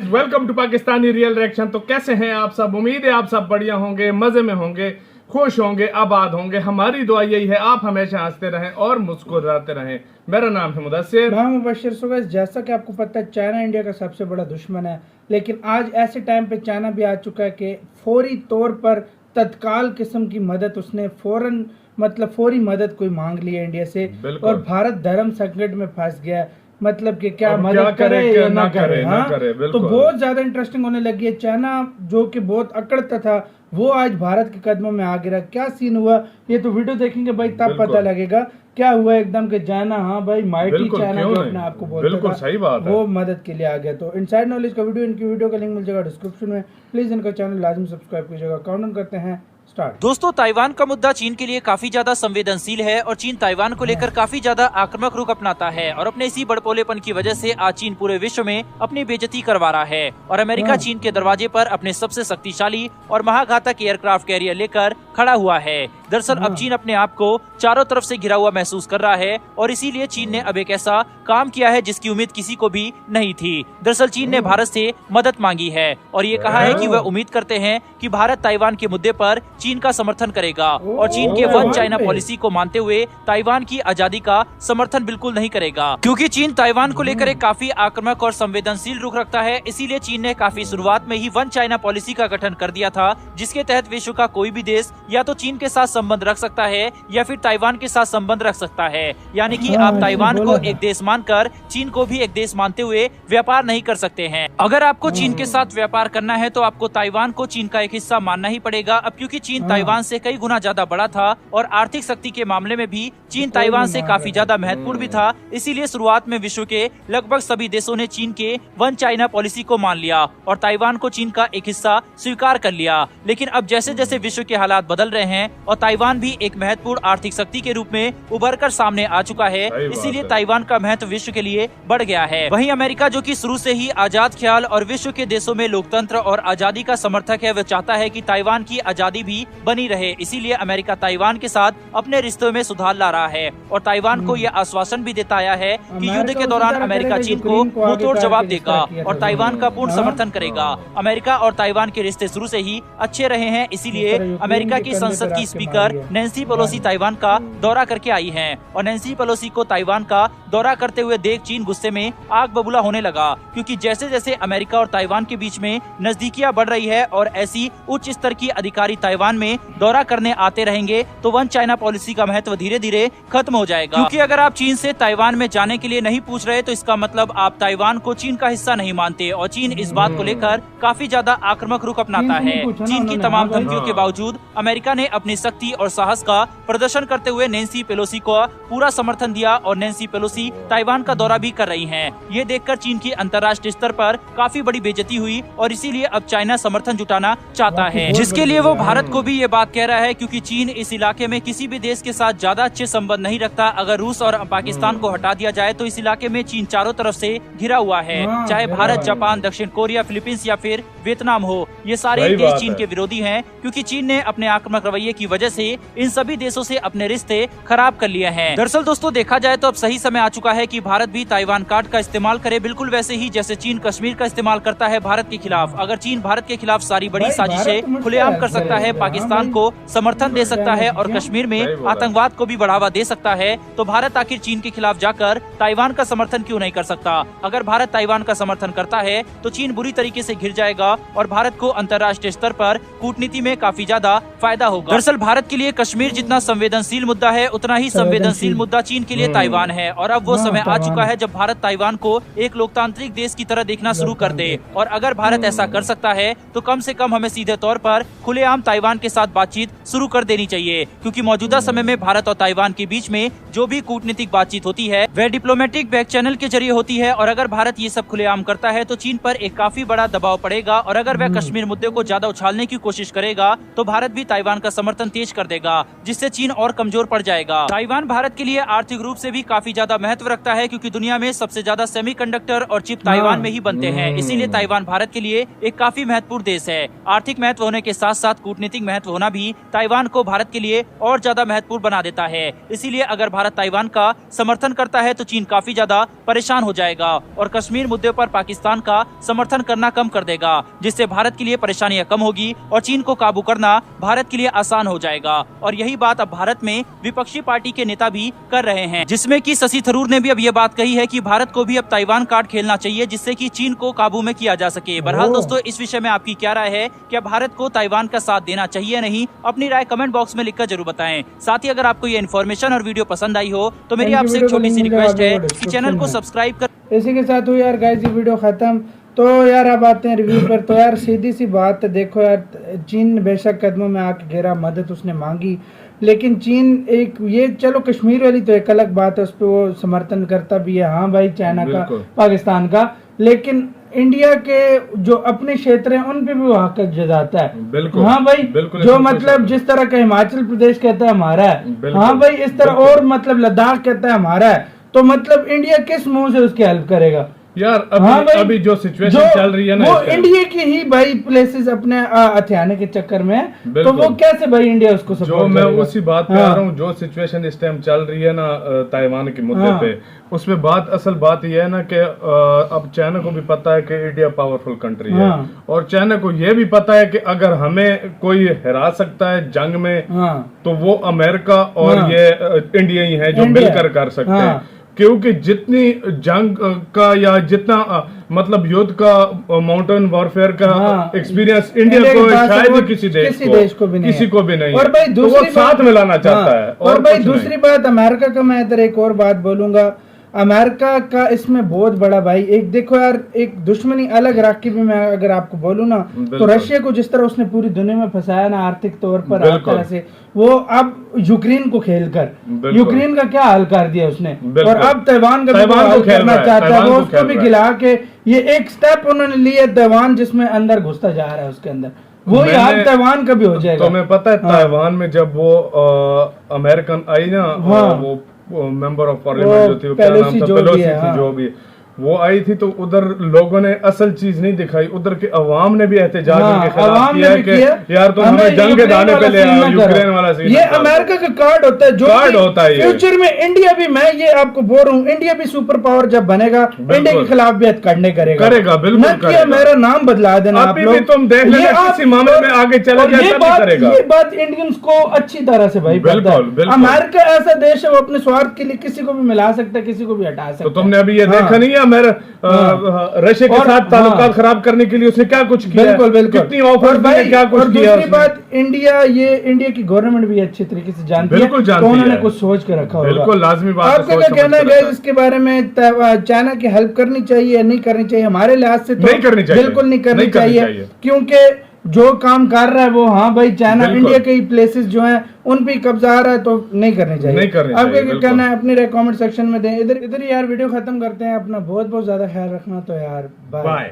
Welcome to Pakistani real reaction. तो कैसे हैं आप सब? उम्मीद है आप सब बढ़िया होंगे, मजे में होंगे, खुश होंगे, आबाद होंगे। हमारी दुआ यही है आप हमेशा हंसते रहें और मुस्कुराते रहें। मेरा नाम है मुदस्सिर, मैं मुबश्शिर। सो गाइस, जैसा कि आपको पता है चाइना इंडिया का सबसे बड़ा दुश्मन है, लेकिन आज ऐसे टाइम पे चाइना भी आ चुका है कि फौरी तौर पर तत्काल किस्म की मदद उसने फौरी मदद कोई मांग ली है इंडिया से। और भारत धर्म संकट में फंस गया है, मतलब कि क्या मदद करे या ना करे। तो बहुत ज्यादा इंटरेस्टिंग होने लगी है। चाइना जो कि बहुत अकड़ता था वो आज भारत के कदमों में आ गिरा। क्या सीन हुआ ये तो वीडियो देखेंगे भाई, तब पता लगेगा क्या हुआ। एकदम के चाइना, हाँ भाई, माइटी चाइना जो अपने आप को बोलता था, सही बात है, वो मदद के लिए आ गया। तो इनसाइड नॉलेज का वीडियो, इनकी वीडियो का लिंक मिल जाएगा डिस्क्रिप्शन में। प्लीज इनका चैनल लाजमी सब्सक्राइब कीजिएगा। काउंटडाउन करते हैं स्टार्ट। दोस्तों, ताइवान का मुद्दा चीन के लिए काफी ज्यादा संवेदनशील है और चीन ताइवान को लेकर काफी ज्यादा आक्रामक रुख अपनाता है और अपने इसी बड़पोलेपन की वजह से आज चीन पूरे विश्व में अपनी बेइज्जती करवा रहा है और अमेरिका चीन के दरवाजे पर अपने सबसे शक्तिशाली और महाघातक एयरक्राफ्ट कैरियर लेकर खड़ा हुआ है। दरअसल अब चीन अपने आप को चारों तरफ से घिरा हुआ महसूस कर रहा है और इसीलिए चीन ने अब एक ऐसा काम किया है जिसकी उम्मीद किसी को भी नहीं थी। दरअसल चीन ने भारत से मदद मांगी है और ये कहा है कि वह उम्मीद करते हैं कि भारत ताइवान के मुद्दे पर चीन का समर्थन करेगा और चीन के वन चाइना पॉलिसी को मानते हुए ताइवान की आजादी का समर्थन बिल्कुल नहीं करेगा, क्योंकि चीन ताइवान को लेकर एक काफी आक्रामक और संवेदनशील रुख रखता है। इसीलिए चीन ने काफी शुरुआत में ही वन चाइना पॉलिसी का गठन कर दिया था, जिसके तहत विश्व का कोई भी देश या तो चीन के साथ संबंध रख सकता है या फिर ताइवान के साथ संबंध रख सकता है। यानी कि आप ताइवान को एक देश मानकर चीन को भी एक देश मानते हुए व्यापार नहीं कर सकते हैं। अगर आपको चीन के साथ व्यापार करना है तो आपको ताइवान को चीन का एक हिस्सा मानना ही पड़ेगा। अब क्योंकि चीन ताइवान से कई गुना ज्यादा बड़ा था और आर्थिक शक्ति के मामले में भी चीन ताइवान से काफी ज्यादा महत्वपूर्ण भी था, इसीलिए शुरुआत में विश्व के लगभग सभी देशों ने चीन के वन चाइना पॉलिसी को मान लिया और ताइवान को चीन का एक हिस्सा स्वीकार कर लिया। लेकिन अब जैसे जैसे विश्व के हालात बदल रहे हैं और ताइवान भी एक महत्वपूर्ण आर्थिक शक्ति के रूप में उभर कर सामने आ चुका है, इसीलिए ताइवान का महत्व विश्व के लिए बढ़ गया है। वहीं अमेरिका, जो कि शुरू से ही आजाद ख्याल और विश्व के देशों में लोकतंत्र और आजादी का समर्थक है, वह चाहता है कि ताइवान की आजादी भी बनी रहे। इसीलिए अमेरिका ताइवान के साथ अपने रिश्तों में सुधार ला रहा है और ताइवान को यह आश्वासन भी देता आया है कि युद्ध के दौरान अमेरिका चीन को मुंहतोड़ जवाब देगा और ताइवान का पूर्ण समर्थन करेगा। अमेरिका और ताइवान के रिश्ते शुरू से ही अच्छे रहे हैं, इसीलिए अमेरिका की संसद की स्पीकर नैन्सी पेलोसी ताइवान का दौरा करके आई हैं और नैन्सी पेलोसी को ताइवान का दौरा करते हुए देख चीन गुस्से में आग बबूला होने लगा, क्योंकि जैसे जैसे अमेरिका और ताइवान के बीच में नजदीकियां बढ़ रही है और ऐसी उच्च स्तर की अधिकारी ताइवान में दौरा करने आते रहेंगे तो वन चाइना पॉलिसी का महत्व धीरे धीरे खत्म हो जाएगा। क्योंकि अगर आप चीन से ताइवान में जाने के लिए नहीं पूछ रहे तो इसका मतलब आप ताइवान को चीन का हिस्सा नहीं मानते और चीन इस बात को लेकर काफी ज्यादा आक्रामक रुख अपनाता है। चीन की तमाम धमकियों के बावजूद अमेरिका ने अपनी शक्ति और साहस का प्रदर्शन करते हुए नैन्सी पेलोसी को पूरा समर्थन दिया और नैन्सी पेलोसी ताइवान का दौरा भी कर रही हैं। ये देखकर चीन की अंतर्राष्ट्रीय स्तर पर काफी बड़ी बेइज्जती हुई और इसीलिए अब चाइना समर्थन जुटाना चाहता है, जिसके लिए वो भारत को भी ये बात कह रहा है, क्योंकि चीन इस इलाके में किसी भी देश के साथ ज्यादा अच्छे संबंध नहीं रखता। अगर रूस और पाकिस्तान को हटा दिया जाए तो इस इलाके में चीन चारों तरफ से घिरा हुआ है, चाहे भारत, जापान, दक्षिण कोरिया, फिलीपींस या फिर वियतनाम हो, ये सारे देश चीन के विरोधी हैं, क्योंकि चीन ने अपने आक्रामक रवैये की वजह से इन सभी देशों से अपने रिश्ते खराब कर लिए हैं। दरअसल दोस्तों, देखा जाए तो अब सही समय आ चुका है कि भारत भी ताइवान कार्ड का इस्तेमाल करे, बिल्कुल वैसे ही जैसे चीन कश्मीर का इस्तेमाल करता है भारत के खिलाफ। अगर चीन भारत के खिलाफ सारी बड़ी साजिशें खुलेआम कर सकता है, पाकिस्तान को समर्थन दे सकता है और कश्मीर में आतंकवाद को भी बढ़ावा दे सकता है, तो भारत आखिर चीन के खिलाफ जाकर ताइवान का समर्थन क्यों नहीं कर सकता? अगर भारत ताइवान का समर्थन करता है तो चीन बुरी तरीके से घिर जाएगा और भारत को अंतर्राष्ट्रीय स्तर पर कूटनीति में काफी ज्यादा फायदा होगा। दरअसल भारत के लिए कश्मीर जितना संवेदनशील मुद्दा है, उतना ही संवेदनशील मुद्दा चीन के लिए ताइवान है और अब वो समय आ चुका है जब भारत ताइवान को एक लोकतांत्रिक देश की तरह देखना शुरू कर दे। और अगर भारत ऐसा कर सकता है तो कम से कम हमें सीधे तौर पर खुलेआम ताइवान के साथ बातचीत शुरू कर देनी चाहिए, क्योंकि मौजूदा समय में भारत और ताइवान के बीच में जो भी कूटनीतिक बातचीत होती है वह डिप्लोमेटिक बैक चैनल के जरिए होती है और अगर भारत ये सब खुलेआम करता है तो चीन पर एक काफी बड़ा दबाव पड़ेगा और अगर वह कश्मीर मुद्दे को ज्यादा उछालने की कोशिश करेगा तो भारत भी ताइवान का समर्थन तेज कर देगा, जिससे चीन और कमजोर पड़ जाएगा। ताइवान भारत के लिए आर्थिक रूप से भी काफी ज्यादा महत्व रखता है, क्योंकि दुनिया में सबसे ज्यादा सेमीकंडक्टर और चिप ताइवान में ही बनते हैं, इसीलिए ताइवान भारत के लिए एक काफी महत्वपूर्ण देश है। आर्थिक महत्व होने के साथ साथ कूटनीतिक राजनीतिक महत्व होना भी ताइवान को भारत के लिए और ज्यादा महत्वपूर्ण बना देता है। इसीलिए अगर भारत ताइवान का समर्थन करता है तो चीन काफी ज्यादा परेशान हो जाएगा और कश्मीर मुद्दे पर पाकिस्तान का समर्थन करना कम कर देगा, जिससे भारत के लिए परेशानियां कम होगी और चीन को काबू करना भारत के लिए आसान हो जाएगा। और यही बात अब भारत में विपक्षी पार्टी के नेता भी कर रहे हैं, जिसमें कि शशि थरूर ने भी अब ये बात कही है कि भारत को भी अब ताइवान कार्ड खेलना चाहिए, जिससे कि चीन को काबू में किया जा सके। बहरहाल दोस्तों, इस विषय में आपकी क्या राय है? क्या भारत को ताइवान का साथ देना चाहिए या नहीं? अपनी राय कमेंट बॉक्स में लिखकर जरूर बताएं। साथ ही अगर आपको ये इन्फॉर्मेशन और वीडियो पसंद आई हो तो मेरी आपसे एक छोटी सी रिक्वेस्ट है कि चैनल को सब्सक्राइब कर। इसी के साथ हुई यार गाइस ये वीडियो खत्म। तो यार अब आते हैं रिव्यू पर। तो यार सीधी सी बात है, देखो यार चीन ने बेशक कदमों में आके गिरा, मदद उसने मांगी, लेकिन चीन एक ये चलो कश्मीर वाली तो एक अलग बात है, उस पर वो समर्थन करता भी है, हाँ भाई चाइना का पाकिस्तान का, लेकिन इंडिया के जो अपने क्षेत्र हैं उन पे भी वो हक जताता है। बिल्कुल, हाँ भाई, बिल्कुल, जो मतलब जिस तरह का हिमाचल प्रदेश कहता है हमारा है, हाँ भाई इस तरह और मतलब लद्दाख कहता है हमारा है, तो मतलब इंडिया किस मुंह से उसकी हेल्प करेगा यार? अभी जो सिचुएशन चल रही है ना, वो इंडिया की ही भाई प्लेसेस अपने हथियाने के चक्कर में, तो वो कैसे भाई इंडिया उसको सपोर्ट जो मैं उसी बात पे आ रहा हूँ, जो सिचुएशन इस टाइम चल रही है ना ताइवान के मुद्दे पे, उसमें असल बात यह है ना कि अब चाइना को भी पता है कि इंडिया पावरफुल कंट्री है, और चाइना को यह भी पता है कि अगर हमें कोई हरा सकता है जंग में, तो वो अमेरिका और ये इंडिया ही है जो मिलकर कर सकते हैं। क्योंकि जितनी जंग का या जितना मतलब युद्ध का माउंटेन वॉरफेयर का एक्सपीरियंस इंडिया को शायद किसी देश को भी नहीं, और भाई तो वो साथ मिलाना चाहता है। और भाई दूसरी बात अमेरिका का, मैं इधर एक और बात बोलूंगा, अमेरिका का इसमें बहुत बड़ा भाई एक देखो यार, एक दुश्मनी अलग रख के भी मैं अगर आपको बोलूं ना, तो रशिया को जिस तरह उसने पूरी दुनिया में फंसाया ना आर्थिक तौर पर, हर तरह से, वो अब यूक्रेन को खेलकर यूक्रेन का क्या हाल कर दिया उसने, और अब ताइवान का भी करना चाहता है, वो उसको भी गिला के ये एक स्टेप उन्होंने लिया ताइवान, जिसमें अंदर घुसता जा रहा है उसके अंदर, वही हाल ताइवान का भी हो जाएगा। तो मैं पता है ताइवान में जब वो अमेरिकन आई ना, वो मेंबर ऑफ पार्लियामेंट जो थी, वो क्या नाम था, पेलोसी थी जो भी, वो आई थी, तो उधर लोगों ने असल चीज नहीं दिखाई, उधर के अवाम ने भी एहतजाज उनके खिलाफ किया है कि यार तुम हमें जंग के दाने पे ले आओ, यूक्रेन वाला सीन। ये अमेरिका का कार्ड होता है, जो कार्ड होता है फ्यूचर में इंडिया भी, मैं ये आपको बोल रहा हूँ, इंडिया भी सुपर पावर जब बनेगा, इंडिया के खिलाफ भी हथकंडे करेगा, बिल्कुल करेगा। मेरा नाम बदला देना आप लोग, तुम देख लेना किसी मामले में आगे चला करेगा। ये बात इंडियंस को अच्छी तरह से भाई पता है। अमेरिका ऐसा देश है, वो अपने स्वार्थ के लिए किसी को भी मिला सकता है, किसी को भी हटा सकता है। तो तुमने अभी ये देखा नहीं है रशिया के साथ ताल्लुकात खराब करने के लिए उसने क्या कुछ किया? बिल्कुल बिल्कुल, कितनी ऑफर भाई, क्या कुछ किया। दूसरी बात, इंडिया की गवर्नमेंट भी अच्छे तरीके से जानती है, तो उन्होंने कुछ सोच के रखा होगा। बिल्कुल लाजमी बात है। आपका क्या कहना है इसके बारे में? चाइना की हेल्प करनी चाहिए या नहीं करनी चाहिए? हमारे लिहाज से तो नहीं करनी चाहिए, बिल्कुल नहीं करनी चाहिए, क्योंकि जो काम कर रहा है वो, हाँ भाई चाइना इंडिया के प्लेसेस जो हैं उन पे कब्जा आ रहा है, तो नहीं करनी चाहिए। आपका क्या कहना है? अपनी राय कमेंट सेक्शन में दें। इधर यार वीडियो खत्म करते हैं। अपना बहुत बहुत ज्यादा ख्याल रखना। तो यार बाय।